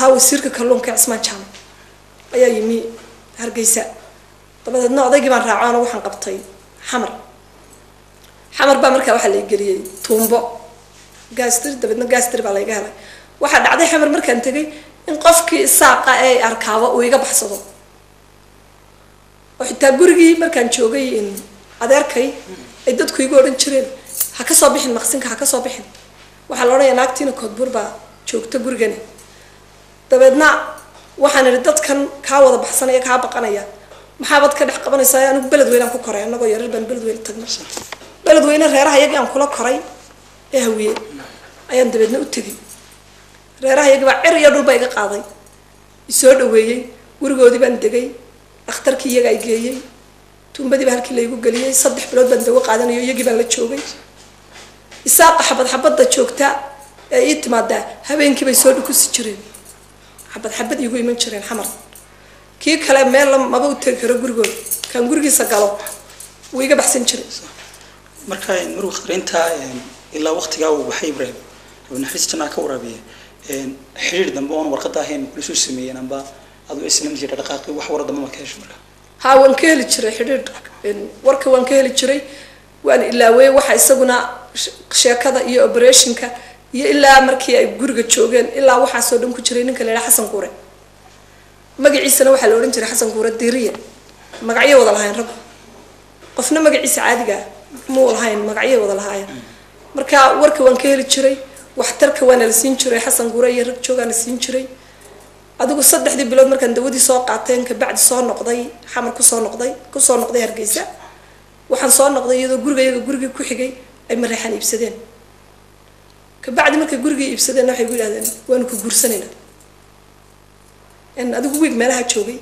ahaa wasiirka kalluunka Cismaan Jaamac ayaa yimi Hargeysa dabadeedna odaygii baan raacaan waxaan qabtay xamar baa markaa waxa la geliyay tuumbo gaastir dabadeedna gaastir baa la iga helay waxa dhacday xamar markaan tagay in qofkii saaqa ay arkaaba uu iga baxsado oo xitaa gurigii markaan joogay in adeerkay ay dadku igu oran jireen ha ka soo bixin maqsinka ha ka soo bixin waxa la oranayaa naagtiina koodbuur baa joogta gurigani dabeedna waxaan iri dadkan ka wada baxsanaya ka baqanaya maxaabad ka dhex qabanaysaa anigu beled weyn aan ku koray anagoo yaryar baan beled weyn tagnay beled weyn reeraha iyaga aan kula koray ee hawiye ayaan dabeedna u tagay reeraha iyaga baa cir iyo dhulba iga qaaday isoo dhaweeyay gurigoodii baan degay dhakhtarkii iyaga ay geeyay tuumbadii baa halkii la igu galiyay 3 bilood baan dawo qaadanayo iyagii baan la joogay isaaqa xabadda joogta ee ii timaada habeenkii bay soo dhukusi jireen xabad igu iman jireen xamar kii kale meel maba u tagi karo gurigooda kan gurigiisa galo wuu iga baxsan jiray marka maruu khadrinta ilaa waqtiga uu waxay Ibrahim naxariistana ka warabiye xiriir dambe oo warqad ahayn kullu sameeyeen amba adu islam jira dhaqaaqi wax warada ma ka hesho marka ha waan ka heli jiray xiriir warka waan ka heli jiray waan ilaaway waxa isaguna sheekada iyo operationka iyo ilaa markii ay guriga joogeen ilaa waxa soo dhan ku jiray ninka leeyahay Xasan Quure magaciisana waxa la oran jiray Xasan Quure Diiriye magacyo wada lahayn rag qofna magaciisa caadiga muu lahayn magacyo wada lahayn marka warka waan ka heli jiray waxtarka waan la siin jiray Xasan Quure iyo rag joogan siin jiray adigu 3 bilood markaan dawadii soo qaateen ka bacdi soo noqday xamar ku soo noqday Hargeysa waxaan soo noqday iyadoo guriga ku xigay ay mareexan iibsadeen ka bacdi markay guriga iibsadeen waxay ku yiraahdeen waan ku guursanayna in adigu wiig meelaha joogay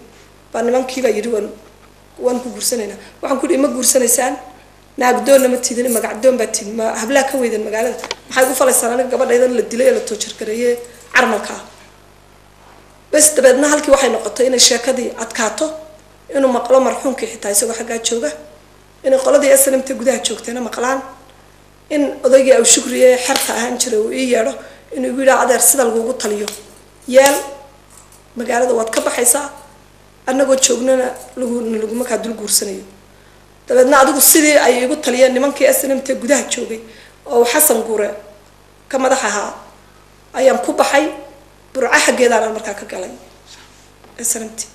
baa nimankii baa yiri waan ku guursanayna waxaan ku dhigay ma guursanaysaan naagdoon lama tidin magacdoon baa tin ma habla ka weydan magaalada maxay u falaysaan aniga gabadhaydan la dilay la toojar gareeyay carmalka bas dabeedna halkii waxay noqotay inay sheekadii adkaato inuu maqlo marxuumkii xitaa isagoo xagga jooga in qoladii aslamta gudaha joogtayna maqlaan in odaygii aw shukriye xarta ahaan jiray uu ii yeero inuu wiila adeer sida lagu taliyo yeel magaalada waad ka baxaysaa annagoo joognana lagu markaa dul guursanayo dabeedna adigu sidii ay igu taliyeen nimankii aslamta gudaha joogay oo Xasan Quure ka madax ahaa ayaan ku baxay burca xageedaan markaa ka galay aslamti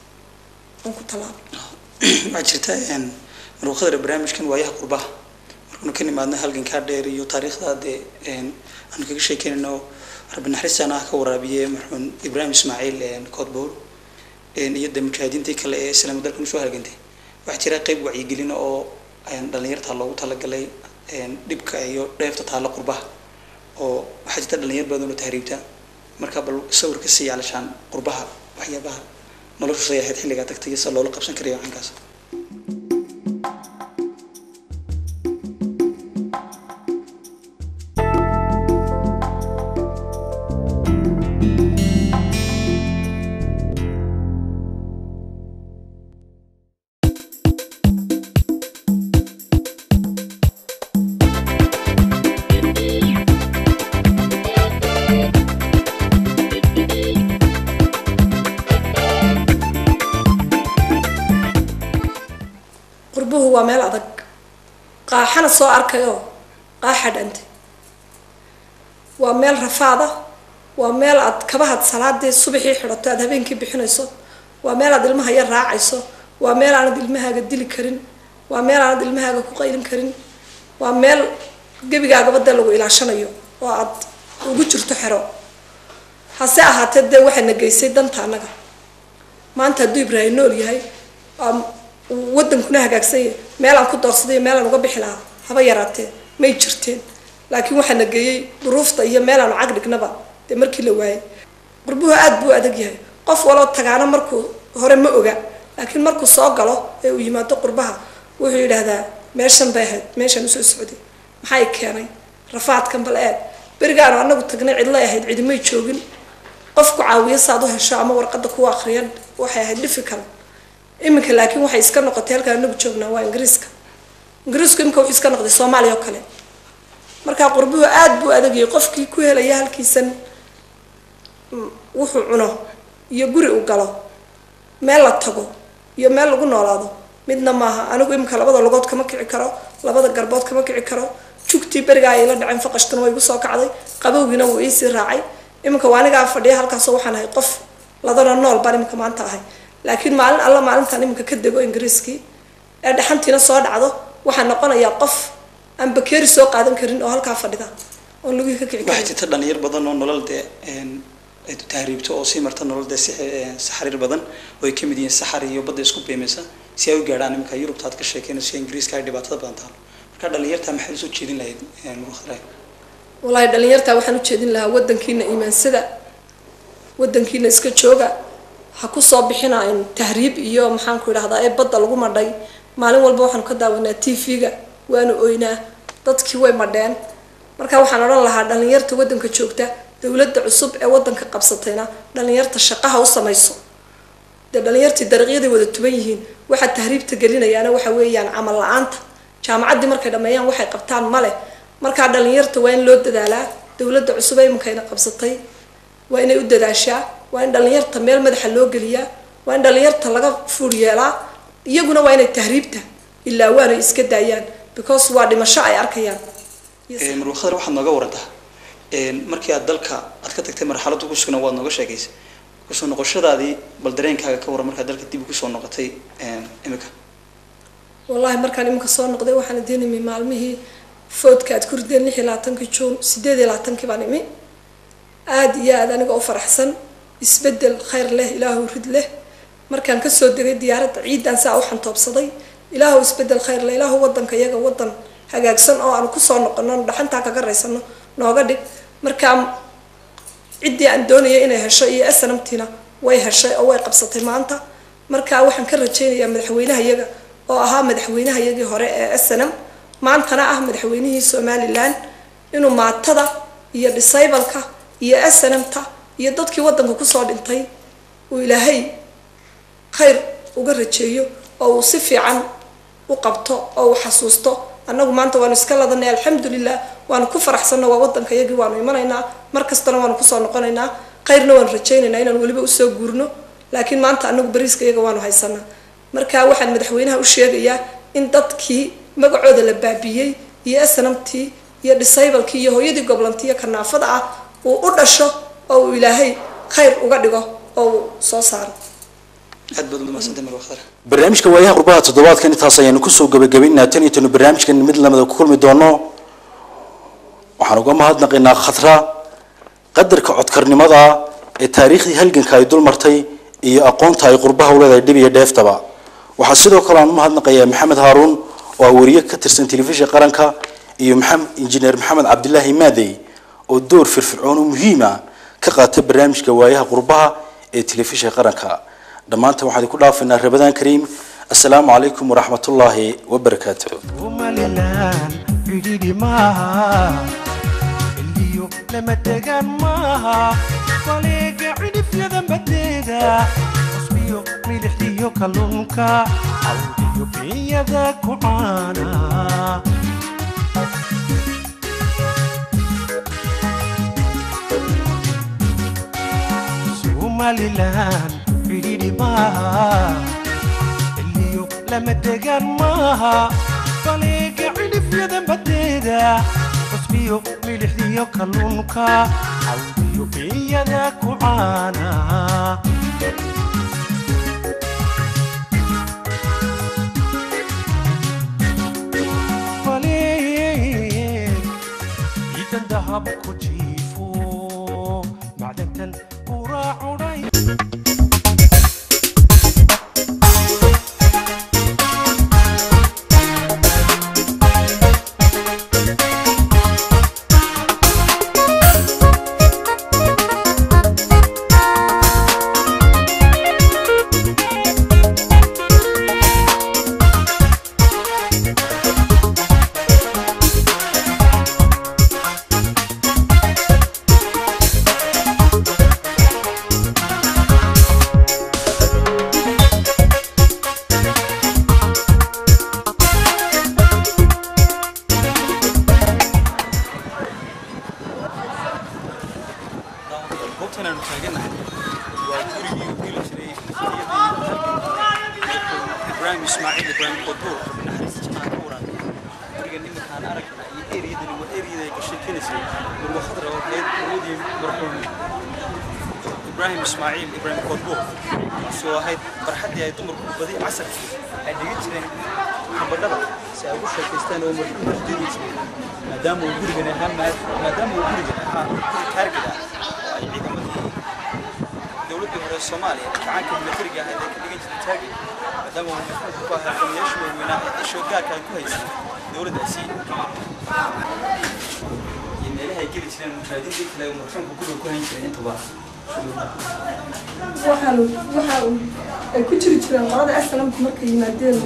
aan ku talaabay ma jirta maruu khadar barnaamijkan waayaha qurbaha markuu ka nimaadna halkan ka dheer iyo taariikhda aan kaga sheekeynayno rabbi naxariisana ka warabiye marxuun Ibrahim Ismaaciil Koodbuur iyo mujaahidiintii kale ee islaam dalka soo halgantay waxa jira qayb wacyigelin oo dhalinyarta loogu talagalay dhibka iyo dheefta taala qurbaha oo waxa jirta dhalinyar badan oo tahriibta marka bal sawirka si yaalashan qurbaha waxyaabaha nolosha sayaxad xilliga tagtay si loo qabsan karayo ankaas waa meel adag qaaxana soo arkayo qaaxadante waa meel rafaada waa meel aad kabahad salaadii subaxii xirato aad habeenkii bixinayso waa meel aad ilmaha yar raacayso waa meel aan ilmahaaga dili karin waa meel aan ilmahaaga ku qaylin karin waa meel gabigaaga badda lagu ilaashanayo oo aad ugu jirto xero hase ahaatee waxa nageysay danta anaga maanta hadduu Ibrahim nool yahay wadankuna hagaagsan meel aan ku doorsaday meel aan uga bixi lahaa haba yaraatee may jirteen laakiin waxa nageeyay duruufta iyo meel aan cag dhignaba markii la waayay qurbuhu aad buu adag yahay qof walo tagaana markuu hore ma oga laakiin markuu soo galo ee uu yimaado qurbaha wuxuu yiraahdaa meeshan bay ahayd meeshan soo socday maxay keenay rafaadkan bal aad berigaan anagu tagnay cid la ahayd cid may joogin qofku caawiyo saadu hesho ama warqada ku akhriyan waxay ahayd difficult iminka laakiin waxay iska noqotay halka anagu joognaa waa Ingiriiska imka wuxuu iska noqday Soomaaliya oo kale marka qurbuhu aad buu adag yahay qofkii ku helaya halkiisan wuxuu cuno iyo guri u galo meel la tago iyo meel lagu noolaado midna maaha anigu imka labada lugood kama kici karo labada garbood kama kici karo jugtii beriga ay la dhaceen faqashtan way igu soo kacday qabowgina wuu ii sii raacay imka waa aniga fadhiya halkaas waxaan ahay qof ladana nool baan imka maanta ahay laakiin maalin alla maalintan imka ka dego ingiriiskii ee dhaxantiina soo dhacdo waxaan noqonayaa qof aan bakeeri soo qaadan karin oo halkaa fadhida oo lagu ka kici waxay jirta dhalinyar badan oo nolol dee ay tahriibto oo sii marta nolol dee saxariir badan oo ay ka mid yihiin saxar iyo badda isku beemaysa si ay u gaadhaan imika Yurubta aad ka sheekeynayso Ingiriiska ay dhibaatada badan tahay marka dhalinyarta maxay soo jeedin lahayd murukhare wallahi dhalinyarta waxaan u jeedin lahaa wadankiina iimaansada wadankiina iska jooga ha ku soo bixina in tahriib iyo maxaan ku yiraahdaa ee badda lagu madhay maalin walba waxaan ka daawanaa TV-ga waanu ooynaa dadkii way madheen marka waxaan oran lahaa dhalinyarta wadanka joogta dawladda cusub ee wadanka qabsatayna dhalinyarta shaqaha u samayso dhalinyartii dariiqyada wada tuban yihiin waxa tahriibta gelinayaana waxa weeyaan amal la'aanta jaamacadii markay dhameeyaan waxay qabtaan male marka dhalinyarta waa in loo dadaalaa dawladda cusub ee imkayna qabsatay waa inay u dadaashaa waa in dhalinyarta meel madaxa loo geliyaa waa in dhalinyarta laga fuuriyeelaa iyaguna waa inay tahriibta ilaa waana iska daayaan because waa dhimasho ay arkayaan murukhadar waxaad nooga warantaa markii aad dalka aad ka tagtay marxaladda ku sugan waad nooga sheegaysay kusoo noqoshadaadii bal dareenkaaga ka waran markaad dalka dib ugu soo noqotay imika wallahi markaan imika soo noqday waxaan idinimi maalmihii foodka aad ku rideen 26 Juun 28 baan imi aad iyo aad aniga u faraxsan isbedel khayr leh ilaahu rid leh markaan ka soo degay diyaaradda ciidan saa waxaan toobsaday ilaahu isbedel khayr leh ilaahu wadanka iyaga wadan hagaagsan oo aan ku soo noqono dhaxanta kaga reysano nooga dhig markaan cidii aan doonayay inay hesho iyo SNMtina way heshay oo way qabsatay maanta marka waxaan ka rajaynayaa madaxweynaha iyaga oo ahaa madaxweynaha iyagii hore ee SNM maantana ah madaxweynihii Somaliland inuu maatada iyo disableka iyo SNMta iyo dadkii wadanka ku soo dhintay uu ilaahay khayr uga rajeeyo oo si fiican u qabto oo xasuusto annagu maanta waan iska ladanay alxamdulillah waan ku faraxsanahay waa wadanka iyagii waan imanaynaa markastana waan ku soo noqonaynaa khayrna waan rajaynaynaa inaan waliba u soo guurno laakiin maanta annagu bariiska iyaga waan haysanaa marka waxaan madaxweynaha u sheegayaa in dadkii magacooda la baabiyay iyo SNMtii iyo disablekii iyo hooyadii goblantii kanaafada ah uu u dhasho oo ilaahay khayr uga dhigo oo soo saaro barnaamijka waayaha qurbaha toddobaadkan intaas ayaynu kusoo gabagabaynaa tan iyo tan barnaamijkan mid lamada ku kulmi doono waxaan uga mahadnaqaynaa khatra qadarka codkarnimada ee taariikhdii halganka ay dul martay iyo aqoonta ay qurbaha u leedahay dhib iyo dheeftaba waxaa sidoo kale aan u mahadnaqayaa maxamed haaruun oo wariye ka tirsan telefishinka qaranka iyo injineer maxamed cabdilaahi maadey oo door firfircoon oo muhiim ah ka qaatay barnaamijka waayaha qurbaha ee telefishinka qaranka dhammaanteen waxaan ku dhaafaynaa Ramadaan Kariim assalaamu calaykum waraxmatullaahi wabarakaatuh لما تجان معها طليق عرف يا بديدا وصبيو ملحتيو كلونكا عوديو بيدا كوعانا سوماليلان عريدي معها الليو لما تجان معها طليق عرف يا بديدا وصبيو ملحتيو كلونكا عوديو بيدا كوعانا ذهب كجيفو معدن وراع عري goobtan aanu taaganahay وقولي شري إبراهيم إسماعيل إبراهيم قدور من حريص جماعة كورة ورجع نيم كان أركنا يأريد اللي وأريد يكشف كنسي وهو خضرة وهيد ودي مرحوم إبراهيم إسماعيل إبراهيم قدور سو هيد برحدي هيد تمر بدي عسل هيد يجري حبلنا سأقول شيء كستان ومرحوم جديد ما دام وجود جنا هم ما دام وجود جنا كاركدا دولة الصومالية كعانك المترجع هذا كل جنس تاجي ما دام وجود كهرباء يشوي ونا الشوكة كان كويس دولة أسيل إن لها يجري شنو المشاهدين ذيك لو مرحوم بكل كوين شنو طبعا waxaan ku jiri jireen qorada asalaamku markay yimaadeen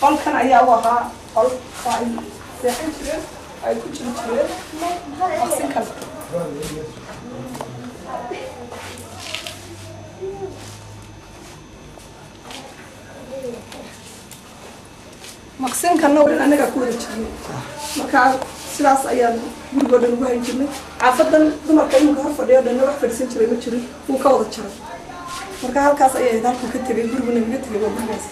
qolkan ayaa u ahaa qol ay seexan jireen ay ku jiri jireen maqsinkan maqsinkanna waa anaga ku wada jirnay marka sidaas ayaan guriga dhan ugu hayn jirnay caafadan dumarka inuu hor fadhiyo dhan wax fadhiisan jiray ma jirin uu ka wada jiray marka halkaas ayay dalku ka tagay guriga naga tagay waa gurigaas